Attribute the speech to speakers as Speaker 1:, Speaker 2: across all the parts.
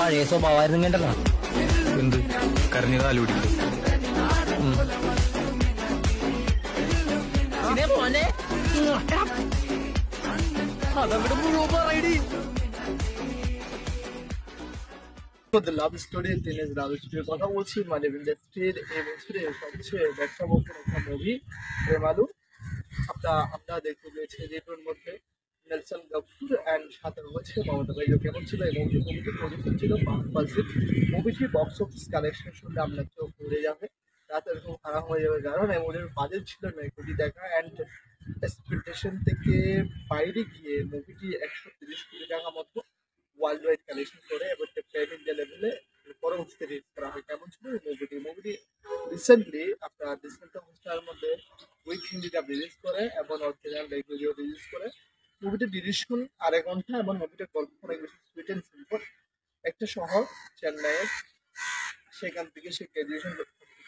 Speaker 1: പഴയ സ്വഭാവമായിരുന്നു കേട്ടല്ലോ.
Speaker 2: എന്ത് കരഞ്ഞ കാലുപിടി
Speaker 1: അതവിടെ മുഴുവൻ പറയടി.
Speaker 3: The love story teenage love story কথা বলছি মানে ইন্ডাস্ট্রির এই বছরে সবচেয়ে ব্যবসাবহুল একটা মুভি প্রেমালু। আমরা দেখতে পেয়েছি যেটার মধ্যে নেলসন গফুর অ্যান্ড সাথে রয়েছে মমতা ভাইও। কেমন ছিল এই মুভিটির প্রডিউসার ছিল ফাহাদ ফাজিল। মুভিটির বক্স অফিস কালেকশন শুনলে আপনার চোখ ঘুরে যাবে, রাত এরকম খারাপ হয়ে যাবে, কারণ এই মুভির বাজেট ছিল 9 কোটি টাকা অ্যান্ড এক্সপেকটেশন থেকে বাইরে গিয়ে মুভিটি 130 কোটি টাকা মতো ওয়ার্ল্ড ওয়াইড কালেকশন করে এবং প্যান ইন্ডিয়া লেভেলে পরবর্তীতে রিলিজ করা হয়। কেমন ছিল এই মুভিটি রিসেন্টলি আপনার ডিসেম্বর হস্টারের মধ্যে উইক হিন্দিটা রিলিজ করে এবং অরিজিনাল ল্যাঙ্গুয়েজেও রিলিজ করে। মুভিটি ডিউরেশন 2.5 ঘন্টা এবং মুভিটার গল্প অনেক বেশি সুইট অ্যান্ড সিম্পল। একটা শহর চেন্নাইয়ের, সেখান থেকে সে গ্র্যাজুয়েশন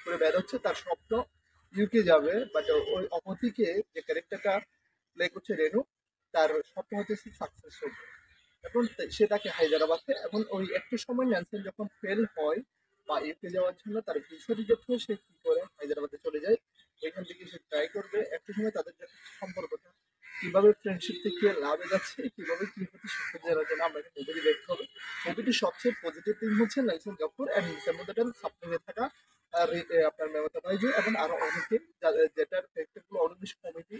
Speaker 3: করে বের হচ্ছে, তার স্বপ্ন ইউকে যাবে, বাট ওই অপতিকে যে ক্যারেক্টারটা প্লে করছে রেনু, তার স্বপ্ন হচ্ছে সে সাকসেস হবে। এখন সে তাকে হায়দ্রাবাদে, এবং ওই একটু সময় ন্যানসন যখন ফেল হয় বা ইউকে যাওয়ার জন্য তার ভিসা রিজেক্ট হয়, সে কি করে হায়দ্রাবাদে চলে যায়। ওইখান থেকে সে ট্রাই করবে। একটা সময় তাদের যে সম্পর্কটা কিভাবে ফ্রেন্ডশিপ থেকে লাভে যাচ্ছে, কিভাবে কি হচ্ছে সত্যি জানার জন্য আমরা মুভিটি দেখতে হবে। মুভিটির সবচেয়ে পজিটিভ থিং হচ্ছে নেলসন কাপুর অ্যান্ড নিসামুদ্দিন সাপ্লিমে থাকা আপনার মমতা ভাইজু এবং আরো অনেকে, যেটার ফ্যাক্টরগুলো অনেক বেশি কমেডি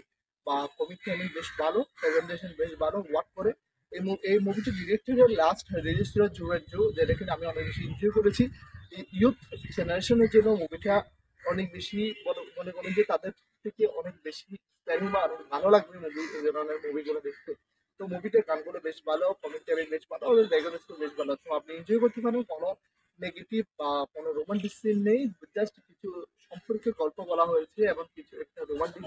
Speaker 3: বা কমিকটা অনেক বেশ ভালো, প্রেজেন্টেশন বেশ ভালো ওয়ার্ক করে। এই মুভিটি ডিরেক্টরের লাস্ট রিলিজ ছিল জুয়ের জু, যেটা কিন্তু আমি অনেক বেশি এনজয় করেছি। এই ইউথ জেনারেশনের জন্য মুভিটা অনেক বেশি মনে করেন যে তাদের থেকে অনেক বেশি স্প্যানিং বা অনেক ভালো লাগবে মুভি, এই ধরনের মুভিগুলো দেখতে। তো মুভিটার গানগুলো বেশ ভালো, কমেন্টারি বেশ ভালো, ওদের ব্যাকগ্রাউন্ড বেশ ভালো, তো আপনি এনজয় করতে পারেন। কোনো নেগেটিভ বা কোনো রোমান্টিক সিন নেই, জাস্ট কিছু সম্পর্কে গল্প বলা হয়েছে এবং কিছু একটা রোমান্টিক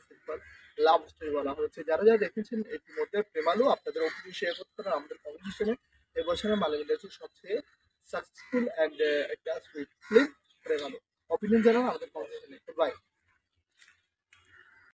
Speaker 3: সিম্পল লাভ স্টোরি বলা হয়েছে। যারা যারা দেখেছেন ইতিমধ্যে প্রেমালু, আপনাদের অপিনিয়ন শেয়ার করতে পারেন আমাদের কমেন্ট সেকশনে। এবছরের মালায়ালাম ইন্ডাস্ট্রির সবচেয়ে সাকসেসফুল অ্যান্ড একটা সুইট ফিল্ম প্রেমালু। অপিনিয়ন জানান আমাদের কমেন্ট সেকশনে। বাই।